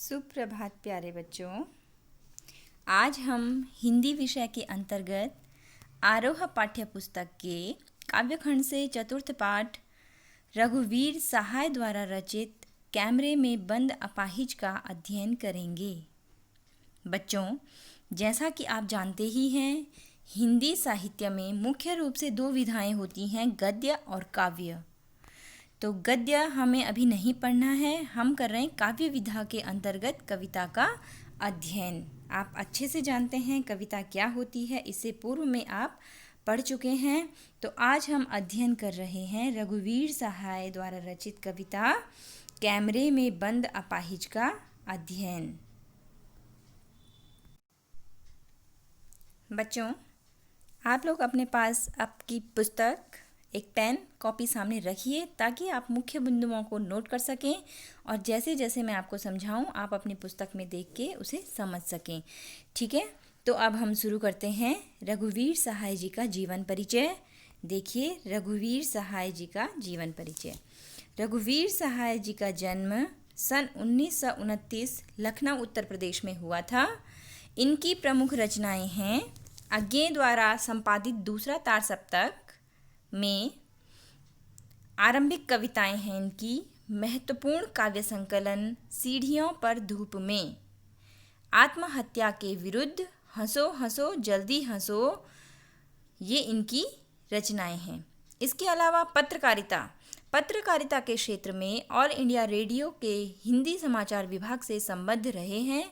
सुप्रभात प्यारे बच्चों। आज हम हिंदी विषय के अंतर्गत आरोह पाठ्य पुस्तक के काव्यखंड से चतुर्थ पाठ रघुवीर सहाय द्वारा रचित कैमरे में बंद अपाहिज का अध्ययन करेंगे। बच्चों, जैसा कि आप जानते ही हैं, हिंदी साहित्य में मुख्य रूप से दो विधाएं होती हैं, गद्य और काव्य। तो गद्य हमें अभी नहीं पढ़ना है, हम कर रहे हैं काव्य विधा के अंतर्गत कविता का अध्ययन। आप अच्छे से जानते हैं कविता क्या होती है, इससे पूर्व में आप पढ़ चुके हैं। तो आज हम अध्ययन कर रहे हैं रघुवीर सहाय द्वारा रचित कविता कैमरे में बंद अपाहिज का अध्ययन। बच्चों, आप लोग अपने पास आपकी पुस्तक, एक पेन, कॉपी सामने रखिए ताकि आप मुख्य बिंदुओं को नोट कर सकें और जैसे जैसे मैं आपको समझाऊं आप अपनी पुस्तक में देख के उसे समझ सकें। ठीक है, तो अब हम शुरू करते हैं। रघुवीर सहाय जी का जीवन परिचय। देखिए, रघुवीर सहाय जी का जीवन परिचय। रघुवीर सहाय जी का जन्म सन 1929 लखनऊ उत्तर प्रदेश में हुआ था। इनकी प्रमुख रचनाएं हैं अज्ञे द्वारा संपादित दूसरा तार सप्तक में आरंभिक कविताएं हैं इनकी, महत्वपूर्ण काव्य संकलन सीढ़ियों पर धूप में, आत्महत्या के विरुद्ध, हंसो हंसो जल्दी हंसो, ये इनकी रचनाएं हैं। इसके अलावा पत्रकारिता के क्षेत्र में ऑल इंडिया रेडियो के हिंदी समाचार विभाग से संबद्ध रहे हैं।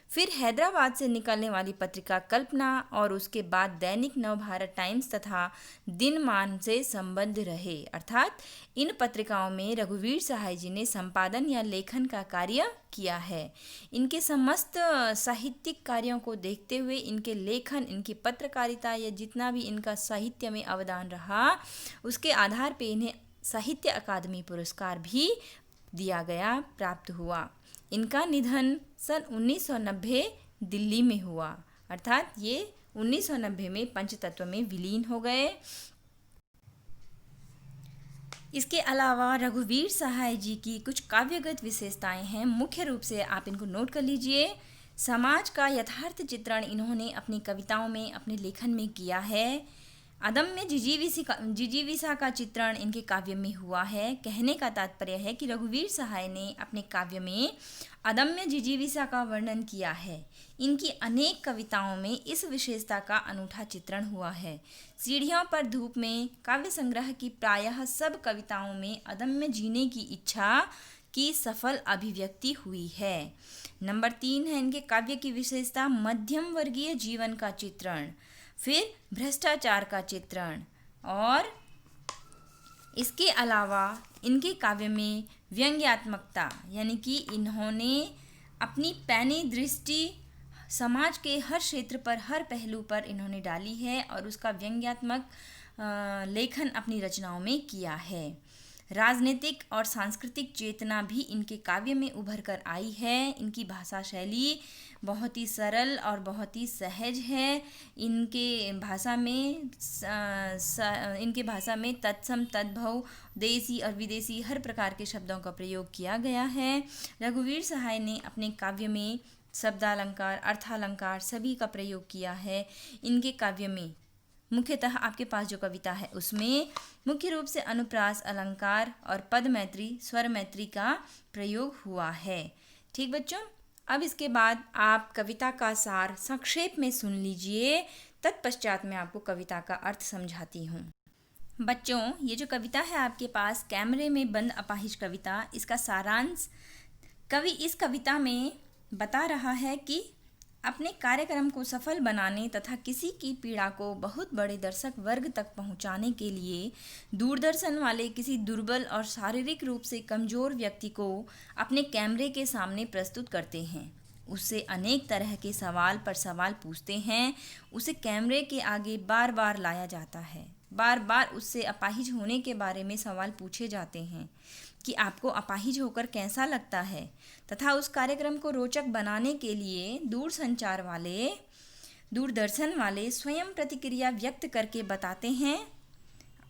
फिर हैदराबाद से निकलने वाली पत्रिका कल्पना और उसके बाद दैनिक नवभारत टाइम्स तथा दिनमान से संबद्ध रहे। अर्थात इन पत्रिकाओं में रघुवीर सहाय जी ने संपादन या लेखन का कार्य किया है। इनके समस्त साहित्यिक कार्यों को देखते हुए इनके लेखन, इनकी पत्रकारिता या जितना भी इनका साहित्य में अवदान रहा, उसके आधार पर इन्हें साहित्य अकादमी पुरस्कार भी दिया गया, प्राप्त हुआ। इनका निधन सन 1990 दिल्ली में हुआ, अर्थात ये 1990 में पंचतत्व में विलीन हो गए। इसके अलावा रघुवीर सहाय जी की कुछ काव्यगत विशेषताएं हैं, मुख्य रूप से आप इनको नोट कर लीजिए। समाज का यथार्थ चित्रण इन्होंने अपनी कविताओं में, अपने लेखन में किया है। अदम्य जिजीविसा का चित्रण इनके काव्य में हुआ है। कहने का तात्पर्य है कि रघुवीर सहाय ने अपने काव्य में अदम्य जिजीविसा का वर्णन किया है। इनकी अनेक कविताओं में इस विशेषता का अनूठा चित्रण हुआ है। सीढ़ियों पर धूप में काव्य संग्रह की प्रायः सब कविताओं में अदम्य जीने की इच्छा की सफल अभिव्यक्ति हुई है। नंबर 3 है इनके काव्य की विशेषता मध्यम वर्गीय जीवन का चित्रण, फिर भ्रष्टाचार का चित्रण, और इसके अलावा इनके काव्य में व्यंग्यात्मकता, यानी कि इन्होंने अपनी पैनी दृष्टि समाज के हर क्षेत्र पर, हर पहलू पर इन्होंने डाली है और उसका व्यंग्यात्मक लेखन अपनी रचनाओं में किया है। राजनीतिक और सांस्कृतिक चेतना भी इनके काव्य में उभर कर आई है। इनकी भाषा शैली बहुत ही सरल और बहुत ही सहज है। इनके भाषा में तत्सम, तद्भव, देसी और विदेशी हर प्रकार के शब्दों का प्रयोग किया गया है। रघुवीर सहाय ने अपने काव्य में शब्दालंकार, अर्थालंकार सभी का प्रयोग किया है। इनके काव्य में मुख्यतः आपके पास जो कविता है उसमें मुख्य रूप से अनुप्रास, अलंकार और पद मैत्री, स्वर मैत्री का प्रयोग हुआ है। ठीक बच्चों, अब इसके बाद आप कविता का सार संक्षेप में सुन लीजिए, तत्पश्चात मैं आपको कविता का अर्थ समझाती हूँ। बच्चों, ये जो कविता है आपके पास, कैमरे में बंद अपाहिज कविता, इसका सारांश कवि इस कविता में बता रहा है कि अपने कार्यक्रम को सफल बनाने तथा किसी की पीड़ा को बहुत बड़े दर्शक वर्ग तक पहुंचाने के लिए दूरदर्शन वाले किसी दुर्बल और शारीरिक रूप से कमज़ोर व्यक्ति को अपने कैमरे के सामने प्रस्तुत करते हैं। उससे अनेक तरह के सवाल पर सवाल पूछते हैं। उसे कैमरे के आगे बार बार लाया जाता है। बार बार उससे अपाहिज होने के बारे में सवाल पूछे जाते हैं कि आपको अपाहिज होकर कैसा लगता है, तथा उस कार्यक्रम को रोचक बनाने के लिए दूरदर्शन वाले स्वयं प्रतिक्रिया व्यक्त करके बताते हैं,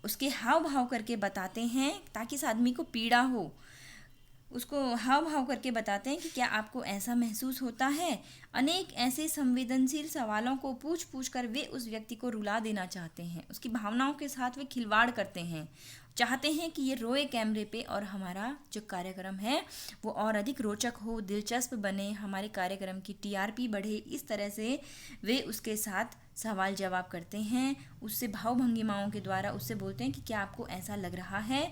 उसके हाव भाव करके बताते हैं ताकि इस आदमी को पीड़ा हो। उसको हाव भाव करके बताते हैं कि क्या आपको ऐसा महसूस होता है। अनेक ऐसे संवेदनशील सवालों को पूछ पूछ कर वे उस व्यक्ति को रुला देना चाहते हैं, उसकी भावनाओं के साथ वे खिलवाड़ करते हैं, चाहते हैं कि ये रोए कैमरे पे और हमारा जो कार्यक्रम है वो और अधिक रोचक हो, दिलचस्प बने, हमारे कार्यक्रम की टीआरपी बढ़े। इस तरह से वे उसके साथ सवाल जवाब करते हैं, उससे भाव भंगिमाओं के द्वारा उससे बोलते हैं कि क्या आपको ऐसा लग रहा है।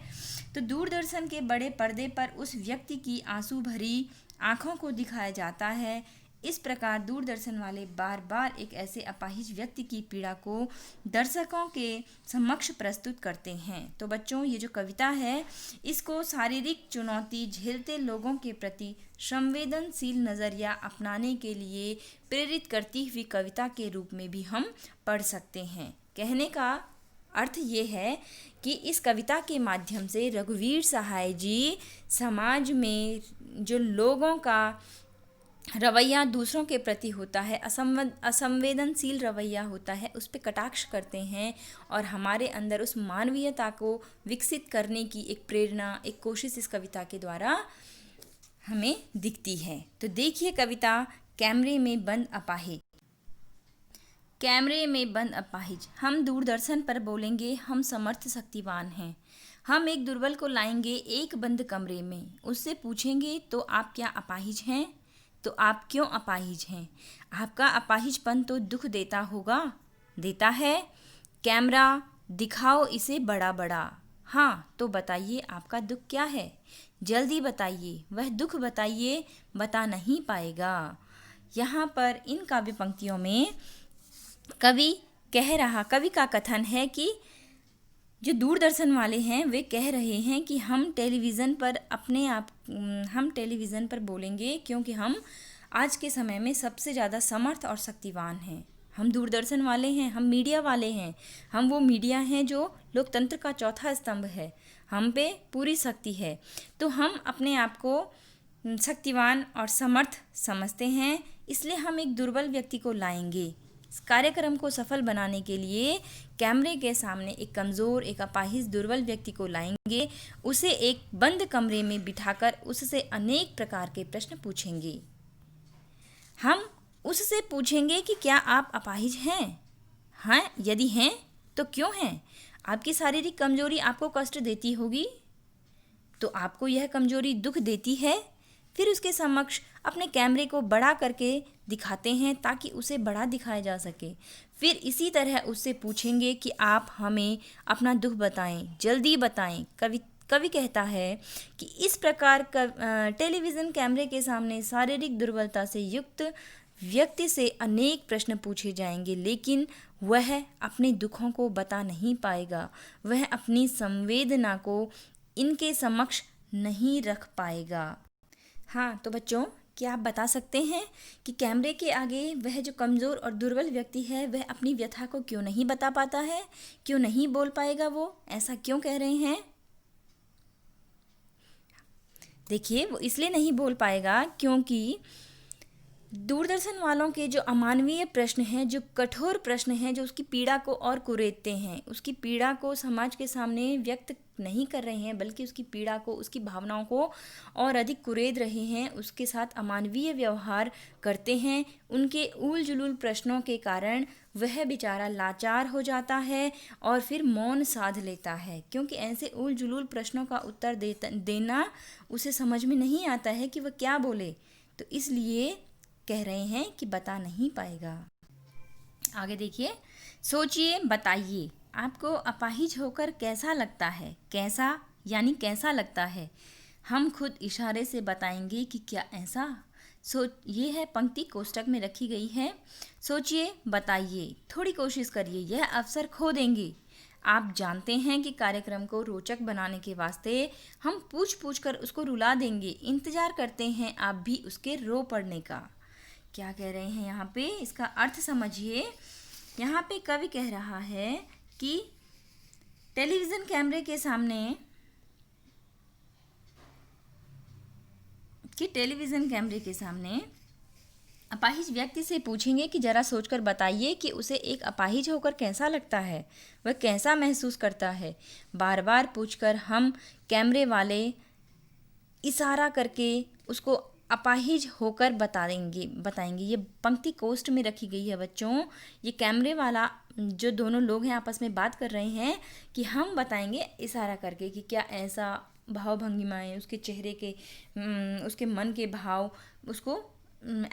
तो दूरदर्शन के बड़े पर्दे पर उस व्यक्ति की आंसू भरी आँखों को दिखाया जाता है। इस प्रकार दूरदर्शन वाले बार बार एक ऐसे अपाहिज व्यक्ति की पीड़ा को दर्शकों के समक्ष प्रस्तुत करते हैं। तो बच्चों, ये जो कविता है इसको शारीरिक चुनौती झेलते लोगों के प्रति संवेदनशील नज़रिया अपनाने के लिए प्रेरित करती हुई कविता के रूप में भी हम पढ़ सकते हैं। कहने का अर्थ ये है कि इस कविता के माध्यम से रघुवीर सहाय जी समाज में जो लोगों का रवैया दूसरों के प्रति होता है, असंवेदनशील रवैया होता है, उस पर कटाक्ष करते हैं और हमारे अंदर उस मानवीयता को विकसित करने की एक प्रेरणा, एक कोशिश इस कविता के द्वारा हमें दिखती है। तो देखिए कविता, कैमरे में बंद अपाहिज। कैमरे में बंद अपाहिज, हम दूरदर्शन पर बोलेंगे हम समर्थ शक्तिवान हैं। हम एक दुर्बल को लाएंगे एक बंद कमरे में, उससे पूछेंगे तो आप क्या अपाहिज हैं? तो आप क्यों अपाहिज हैं? आपका अपाहिजपन तो दुख देता होगा, देता है। कैमरा दिखाओ इसे बड़ा बड़ा। हाँ, तो बताइए आपका दुख क्या है? जल्दी बताइए, वह दुख बताइए, बता नहीं पाएगा। यहाँ पर इन काव्य पंक्तियों में कवि का कथन है कि जो दूरदर्शन वाले हैं वे कह रहे हैं कि हम टेलीविज़न पर बोलेंगे क्योंकि हम आज के समय में सबसे ज़्यादा समर्थ और शक्तिवान हैं। हम दूरदर्शन वाले हैं, हम मीडिया वाले हैं, हम वो मीडिया हैं जो लोकतंत्र का चौथा स्तंभ है, हम पे पूरी शक्ति है। तो हम अपने आप को शक्तिवान और समर्थ समझते हैं, इसलिए हम एक दुर्बल व्यक्ति को लाएंगे। इस कार्यक्रम को सफल बनाने के लिए कैमरे के सामने एक कमज़ोर, एक अपाहिज दुर्बल व्यक्ति को लाएंगे, उसे एक बंद कमरे में बिठाकर उससे अनेक प्रकार के प्रश्न पूछेंगे। हम उससे पूछेंगे कि क्या आप अपाहिज हैं? हाँ, यदि हैं तो क्यों हैं? आपकी शारीरिक कमजोरी आपको कष्ट देती होगी, तो आपको यह कमजोरी दुख देती है। फिर उसके समक्ष अपने कैमरे को बड़ा करके दिखाते हैं ताकि उसे बड़ा दिखाया जा सके। फिर इसी तरह उससे पूछेंगे कि आप हमें अपना दुख बताएं, जल्दी बताएं। कवि कहता है कि इस प्रकार टेलीविज़न कैमरे के सामने शारीरिक दुर्बलता से युक्त व्यक्ति से अनेक प्रश्न पूछे जाएंगे, लेकिन वह अपने दुखों को बता नहीं पाएगा, वह अपनी संवेदना को इनके समक्ष नहीं रख पाएगा। हाँ, तो बच्चों, क्या आप बता सकते हैं कि कैमरे के आगे वह जो कमज़ोर और दुर्बल व्यक्ति है वह अपनी व्यथा को क्यों नहीं बता पाता है? क्यों नहीं बोल पाएगा? वो ऐसा क्यों कह रहे हैं? देखिए, वो इसलिए नहीं बोल पाएगा क्योंकि दूरदर्शन वालों के जो अमानवीय प्रश्न हैं, जो कठोर प्रश्न हैं, जो उसकी पीड़ा को और कुरेदते हैं, उसकी पीड़ा को समाज के सामने व्यक्त नहीं कर रहे हैं, बल्कि उसकी पीड़ा को, उसकी भावनाओं को और अधिक कुरेद रहे हैं, उसके साथ अमानवीय व्यवहार करते हैं। उनके ऊल जुलूल प्रश्नों के कारण वह बेचारा लाचार हो जाता है और फिर मौन साध लेता है, क्योंकि ऐसे ऊल जुलूल प्रश्नों का उत्तर देना उसे समझ में नहीं आता है कि वह क्या बोले, तो इसलिए कह रहे हैं कि बता नहीं पाएगा। आगे देखिए, सोचिए, बताइए, आपको अपाहिज होकर कैसा लगता है? कैसा यानी कैसा लगता है? हम खुद इशारे से बताएंगे कि क्या ऐसा। ये है पंक्ति कोष्टक में रखी गई है। सोचिए, बताइए, थोड़ी कोशिश करिए, यह अवसर खो देंगे। आप जानते हैं कि कार्यक्रम को रोचक बनाने के वास्ते हम पूछ पूछ कर उसको रुला देंगे। इंतज़ार करते हैं आप भी उसके रो पड़ने का। क्या कह रहे हैं यहाँ पे? इसका अर्थ समझिए। यहाँ पे कवि कह रहा है कि टेलीविज़न कैमरे के सामने अपाहिज व्यक्ति से पूछेंगे कि जरा सोचकर बताइए कि उसे एक अपाहिज होकर कैसा लगता है, वह कैसा महसूस करता है। बार बार पूछकर हम कैमरे वाले इशारा करके उसको अपाहिज होकर बताएंगे। ये पंक्ति कोष्ठ में रखी गई है बच्चों। ये कैमरे वाला जो दोनों लोग हैं आपस में बात कर रहे हैं कि हम बताएंगे इशारा करके कि क्या ऐसा भाव भंगिमाएं उसके चेहरे के उसके मन के भाव उसको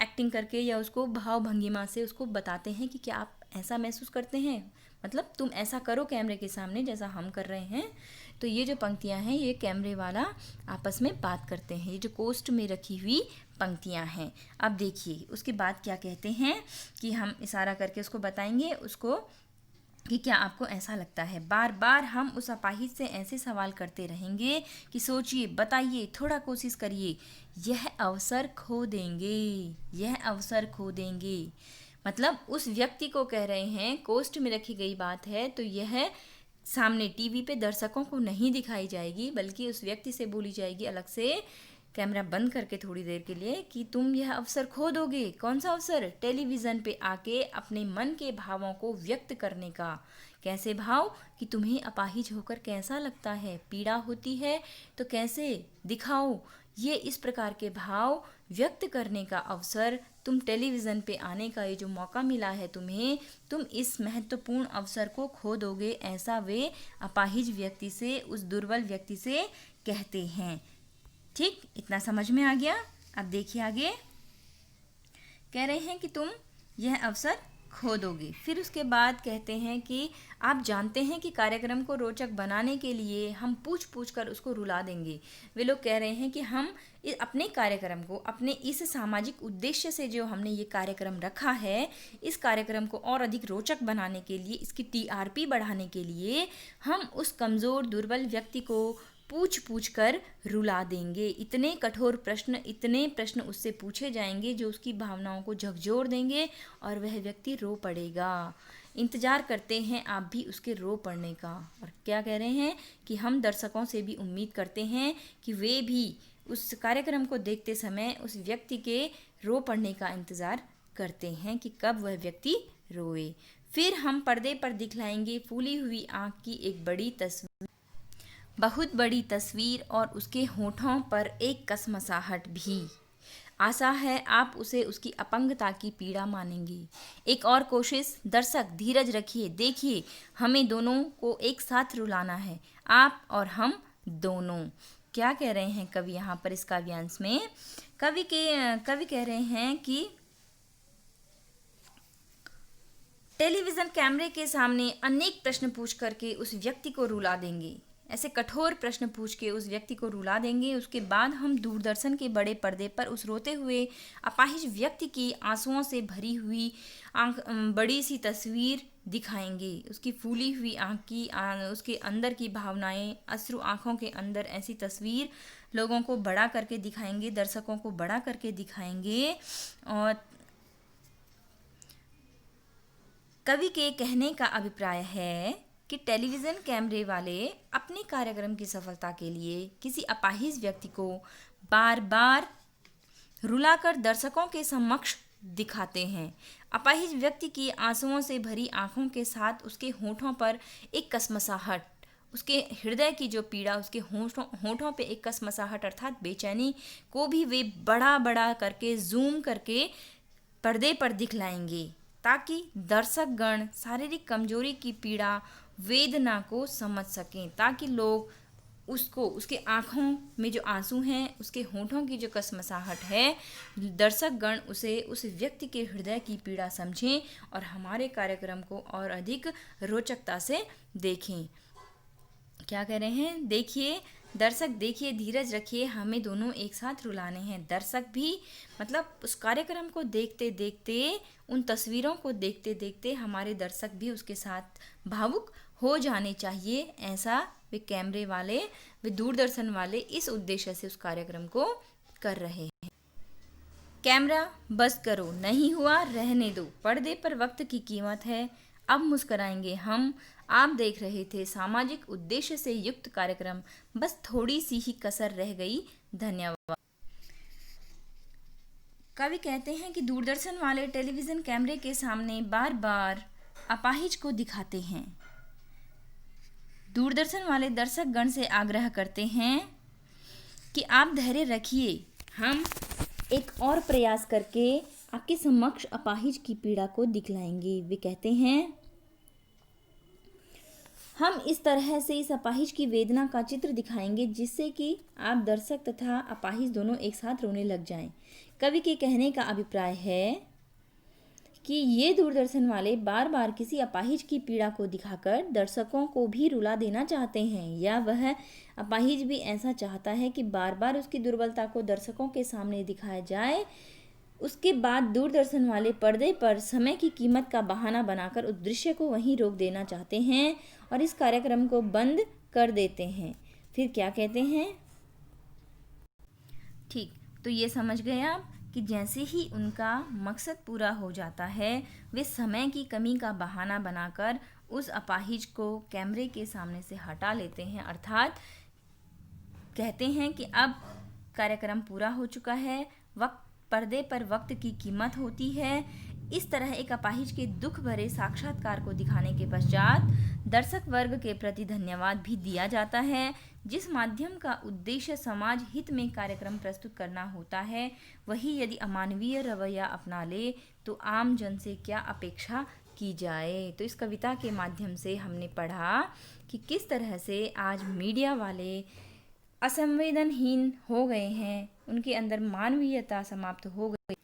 एक्टिंग करके या उसको भाव भंगिमा से उसको बताते हैं कि क्या आप ऐसा महसूस करते हैं, मतलब तुम ऐसा करो कैमरे के सामने जैसा हम कर रहे हैं। तो ये जो पंक्तियां हैं ये कैमरे वाला आपस में बात करते हैं, ये जो कोष्ठ में रखी हुई पंक्तियां हैं। अब देखिए उसके बाद क्या कहते हैं कि हम इशारा करके उसको बताएंगे उसको कि क्या आपको ऐसा लगता है। बार बार हम उस अपाहिज से ऐसे सवाल करते रहेंगे कि सोचिए, बताइए, थोड़ा कोशिश करिए, यह अवसर खो देंगे, यह अवसर खो देंगे। मतलब उस व्यक्ति को कह रहे हैं, कोष्ठ में रखी गई बात है, तो यह सामने टीवी पे दर्शकों को नहीं दिखाई जाएगी, बल्कि उस व्यक्ति से बोली जाएगी अलग से कैमरा बंद करके थोड़ी देर के लिए कि तुम यह अवसर खो दोगे। कौन सा अवसर? टेलीविज़न पे आके अपने मन के भावों को व्यक्त करने का। कैसे भाव? कि तुम्हें अपाहिज होकर कैसा लगता है, पीड़ा होती है तो कैसे, दिखाओ। ये इस प्रकार के भाव व्यक्त करने का अवसर, तुम टेलीविज़न पे आने का ये जो मौका मिला है तुम्हें, तुम इस महत्वपूर्ण अवसर को खो दोगे, ऐसा वे अपाहिज व्यक्ति से, उस दुर्बल व्यक्ति से कहते हैं। ठीक, इतना समझ में आ गया। अब देखिए आगे कह रहे हैं कि तुम यह अवसर खो दोगे। फिर उसके बाद कहते हैं कि आप जानते हैं कि कार्यक्रम को रोचक बनाने के लिए हम पूछ पूछ कर उसको रुला देंगे। वे लोग कह रहे हैं कि हम अपने कार्यक्रम को, अपने इस सामाजिक उद्देश्य से जो हमने ये कार्यक्रम रखा है, इस कार्यक्रम को और अधिक रोचक बनाने के लिए, इसकी टीआरपी बढ़ाने के लिए हम उस कमज़ोर दुर्बल व्यक्ति को पूछ पूछ कर रुला देंगे। इतने कठोर प्रश्न, इतने प्रश्न उससे पूछे जाएंगे जो उसकी भावनाओं को झकझोर देंगे और वह व्यक्ति रो पड़ेगा। इंतज़ार करते हैं आप भी उसके रो पड़ने का। और क्या कह रहे हैं कि हम दर्शकों से भी उम्मीद करते हैं कि वे भी उस कार्यक्रम को देखते समय उस व्यक्ति के रो पड़ने का इंतज़ार करते हैं कि कब वह व्यक्ति रोए। फिर हम पर्दे पर दिखलाएंगे फूली हुई आँख की एक बड़ी तस्वीर, बहुत बड़ी तस्वीर, और उसके होठों पर एक कसमसाहट भी। आशा है आप उसे उसकी अपंगता की पीड़ा मानेंगे। एक और कोशिश। दर्शक धीरज रखिए, देखिए हमें दोनों को एक साथ रुलाना है, आप और हम दोनों। क्या कह रहे हैं कवि यहाँ पर इस काव्यांश में? कवि कह रहे हैं कि टेलीविज़न कैमरे के सामने अनेक प्रश्न पूछ करके उस व्यक्ति को रुला देंगे। ऐसे कठोर प्रश्न पूछ के उस व्यक्ति को रुला देंगे। उसके बाद हम दूरदर्शन के बड़े पर्दे पर उस रोते हुए अपाहिज व्यक्ति की आंसुओं से भरी हुई बड़ी सी तस्वीर दिखाएंगे। उसकी फूली हुई आँख की, उसके अंदर की भावनाएं, अश्रु आँखों के अंदर, ऐसी तस्वीर लोगों को बड़ा करके दिखाएंगे, दर्शकों को बड़ा करके दिखाएंगे। और कवि के कहने का अभिप्राय है कि टेलीविज़न कैमरे वाले अपने कार्यक्रम की सफलता के लिए किसी अपाहिज व्यक्ति को बार बार रुलाकर दर्शकों के समक्ष दिखाते हैं। अपाहिज व्यक्ति की आंसुओं से भरी आंखों के साथ उसके होठों पर एक कसमसाहट, उसके हृदय की जो पीड़ा, उसके होठों पे एक कसमसाहट अर्थात बेचैनी को भी वे बड़ा बड़ा करके, जूम करके पर्दे पर दिखलाएंगे, ताकि दर्शकगण शारीरिक कमजोरी की पीड़ा, वेदना को समझ सकें, ताकि लोग उसको, उसके आँखों में जो आंसू हैं, उसके होठों की जो कसमसाहट है, दर्शकगण उसे, उस व्यक्ति के हृदय की पीड़ा समझें और हमारे कार्यक्रम को और अधिक रोचकता से देखें। क्या कह रहे हैं? देखिए दर्शक, देखिए धीरज रखिए, हमें दोनों एक साथ रुलाने हैं। दर्शक भी, मतलब उस कार्यक्रम को देखते देखते, उन तस्वीरों को देखते देखते हमारे दर्शक भी उसके साथ भावुक हो जाने चाहिए। ऐसा वे कैमरे वाले, वे दूरदर्शन वाले इस उद्देश्य से उस कार्यक्रम को कर रहे हैं। कैमरा बस करो, नहीं हुआ रहने दो, पर्दे पर वक्त की कीमत है, अब मुस्कराएंगे हम। आप देख रहे थे सामाजिक उद्देश्य से युक्त कार्यक्रम, बस थोड़ी सी ही कसर रह गई। धन्यवाद। कवि कहते हैं कि दूरदर्शन वाले टेलीविज़न कैमरे के सामने बार बार अपाहिज को दिखाते हैं। दूरदर्शन वाले दर्शकगण से आग्रह करते हैं कि आप धैर्य रखिए, हम एक और प्रयास करके आपके समक्ष अपाहिज की पीड़ा को दिखलाएंगे। वे कहते हैं, हम इस तरह से इस अपाहिज की वेदना का चित्र दिखाएंगे जिससे कि आप दर्शक तथा अपाहिज दोनों एक साथ रोने लग जाएं। कवि के कहने का अभिप्राय है कि ये दूरदर्शन वाले बार बार किसी अपाहिज की पीड़ा को दिखाकर दर्शकों को भी रुला देना चाहते हैं, या वह अपाहिज भी ऐसा चाहता है कि बार बार उसकी दुर्बलता को दर्शकों के सामने दिखाया जाए। उसके बाद दूरदर्शन वाले पर्दे पर समय की कीमत का बहाना बनाकर उस दृश्य को वहीं रोक देना चाहते हैं और इस कार्यक्रम को बंद कर देते हैं। फिर क्या कहते हैं? ठीक, तो ये समझ गए आप कि जैसे ही उनका मकसद पूरा हो जाता है, वे समय की कमी का बहाना बनाकर उस अपाहिज को कैमरे के सामने से हटा लेते हैं, अर्थात कहते हैं कि अब कार्यक्रम पूरा हो चुका है, पर्दे पर वक्त की कीमत होती है। इस तरह एक अपाहिज के दुख भरे साक्षात्कार को दिखाने के पश्चात दर्शक वर्ग के प्रति धन्यवाद भी दिया जाता है। जिस माध्यम का उद्देश्य समाज हित में कार्यक्रम प्रस्तुत करना होता है, वही यदि अमानवीय रवैया अपना ले तो आम जन से क्या अपेक्षा की जाए। तो इस कविता के माध्यम से हमने पढ़ा कि किस तरह से आज मीडिया वाले असंवेदनहीन हो गए हैं, उनके अंदर मानवीयता समाप्त हो गई,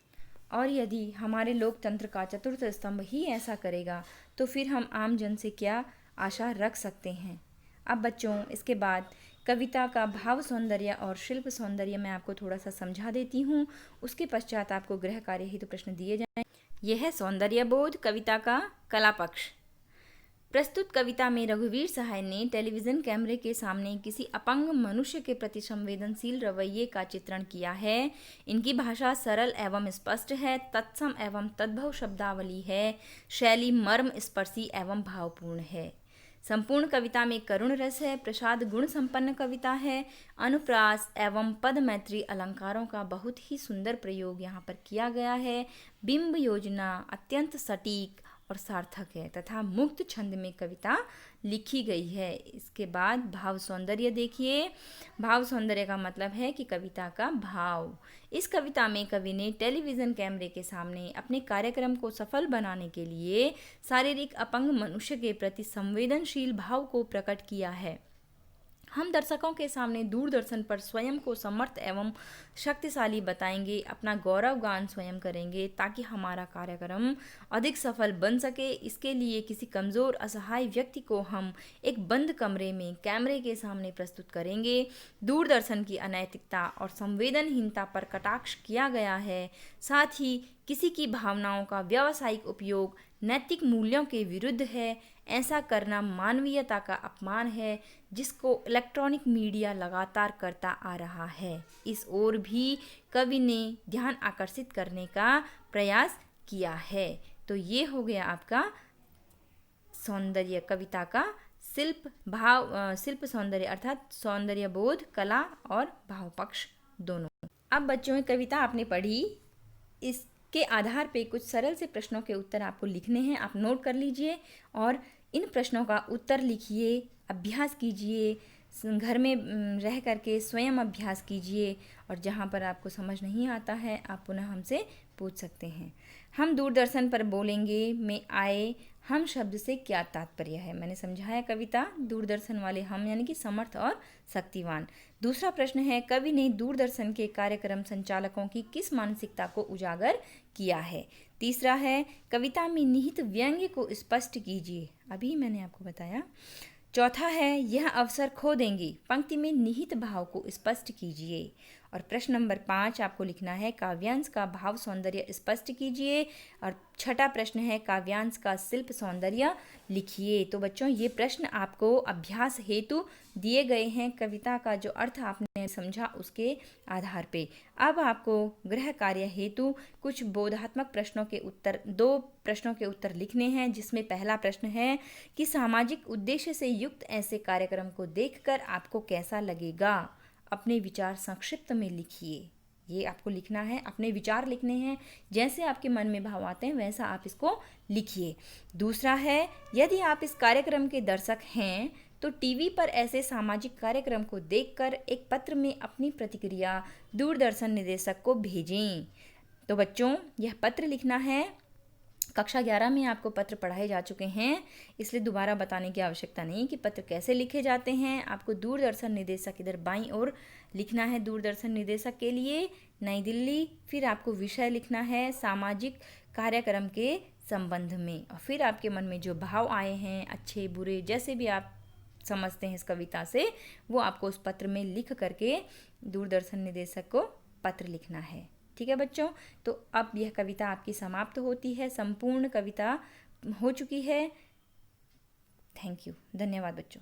और यदि हमारे लोकतंत्र का चतुर्थ स्तंभ ही ऐसा करेगा तो फिर हम आम जन से क्या आशा रख सकते हैं। अब बच्चों, इसके बाद कविता का भाव सौंदर्य और शिल्प सौंदर्य मैं आपको थोड़ा सा समझा देती हूँ, उसके पश्चात आपको गृह कार्य हेतु प्रश्न दिए जाएं। यह है सौंदर्य बोध, कविता का कला पक्ष। प्रस्तुत कविता में रघुवीर सहाय ने टेलीविज़न कैमरे के सामने किसी अपंग मनुष्य के प्रति संवेदनशील रवैये का चित्रण किया है। इनकी भाषा सरल एवं स्पष्ट है, तत्सम एवं तद्भव शब्दावली है, शैली मर्म स्पर्शी एवं भावपूर्ण है। संपूर्ण कविता में करुण रस है, प्रसाद गुण संपन्न कविता है। अनुप्रास एवं पद मैत्री अलंकारों का बहुत ही सुंदर प्रयोग यहाँ पर किया गया है। बिंब योजना अत्यंत सटीक और सार्थक है तथा मुक्त छंद में कविता लिखी गई है। इसके बाद भाव सौंदर्य देखिए। भाव सौंदर्य का मतलब है कि कविता का भाव। इस कविता में कवि ने टेलीविज़न कैमरे के सामने अपने कार्यक्रम को सफल बनाने के लिए शारीरिक अपंग मनुष्य के प्रति संवेदनशील भाव को प्रकट किया है। हम दर्शकों के सामने दूरदर्शन पर स्वयं को समर्थ एवं शक्तिशाली बताएंगे, अपना गौरव गान स्वयं करेंगे ताकि हमारा कार्यक्रम अधिक सफल बन सके। इसके लिए किसी कमज़ोर असहाय व्यक्ति को हम एक बंद कमरे में कैमरे के सामने प्रस्तुत करेंगे। दूरदर्शन की अनैतिकता और संवेदनहीनता पर कटाक्ष किया गया है। साथ ही किसी की भावनाओं का व्यावसायिक उपयोग नैतिक मूल्यों के विरुद्ध है। ऐसा करना मानवीयता का अपमान है, जिसको इलेक्ट्रॉनिक मीडिया लगातार करता आ रहा है। इस ओर भी कवि ने ध्यान आकर्षित करने का प्रयास किया है। तो ये हो गया आपका सौंदर्य, कविता का शिल्प सौंदर्य अर्थात सौंदर्य बोध, कला और भाव पक्ष दोनों। अब बच्चों, कविता आपने पढ़ी, इसके आधार पे कुछ सरल से प्रश्नों के उत्तर आपको लिखने हैं। आप नोट कर लीजिए और इन प्रश्नों का उत्तर लिखिए, अभ्यास कीजिए, घर में रह करके स्वयं अभ्यास कीजिए, और जहाँ पर आपको समझ नहीं आता है आप पुनः हमसे पूछ सकते हैं। हम दूरदर्शन पर बोलेंगे में आए हम शब्द से क्या तात्पर्य है? मैंने समझाया कविता दूरदर्शन वाले हम यानी कि समर्थ और शक्तिवान। दूसरा प्रश्न है, कवि ने दूरदर्शन के कार्यक्रम संचालकों की किस मानसिकता को उजागर किया है? तीसरा है, कविता में निहित व्यंग्य को स्पष्ट कीजिए। अभी मैंने आपको बताया। चौथा है, यह अवसर खो देंगे, पंक्ति में निहित भाव को स्पष्ट कीजिए। और प्रश्न नंबर 5 आपको लिखना है, काव्यांश का भाव सौंदर्य स्पष्ट कीजिए। और छठा प्रश्न है, काव्यांश का शिल्प सौंदर्य लिखिए। तो बच्चों, ये प्रश्न आपको अभ्यास हेतु दिए गए हैं, कविता का जो अर्थ आपने समझा उसके आधार पे। अब आपको गृह कार्य हेतु कुछ बोधात्मक प्रश्नों के उत्तर, 2 प्रश्नों के उत्तर लिखने हैं, जिसमें पहला प्रश्न है कि सामाजिक उद्देश्य से युक्त ऐसे कार्यक्रम को देखकर आपको कैसा लगेगा? अपने विचार संक्षिप्त में लिखिए। ये आपको लिखना है, अपने विचार लिखने हैं, जैसे आपके मन में भाव आते हैं वैसा आप इसको लिखिए। दूसरा है, यदि आप इस कार्यक्रम के दर्शक हैं तो टीवी पर ऐसे सामाजिक कार्यक्रम को देखकर एक पत्र में अपनी प्रतिक्रिया दूरदर्शन निदेशक को भेजें। तो बच्चों, यह पत्र लिखना है। कक्षा 11 में आपको पत्र पढ़ाए जा चुके हैं, इसलिए दोबारा बताने की आवश्यकता नहीं कि पत्र कैसे लिखे जाते हैं। आपको दूरदर्शन निदेशक इधर बाईं ओर लिखना है, दूरदर्शन निदेशक के लिए नई दिल्ली। फिर आपको विषय लिखना है सामाजिक कार्यक्रम के संबंध में, और फिर आपके मन में जो भाव आए हैं, अच्छे बुरे जैसे भी आप समझते हैं इस कविता से, वो आपको उस पत्र में लिख करके दूरदर्शन निदेशक को पत्र लिखना है। ठीक है बच्चों, तो अब यह कविता आपकी समाप्त होती है, संपूर्ण कविता हो चुकी है। थैंक यू, धन्यवाद बच्चों।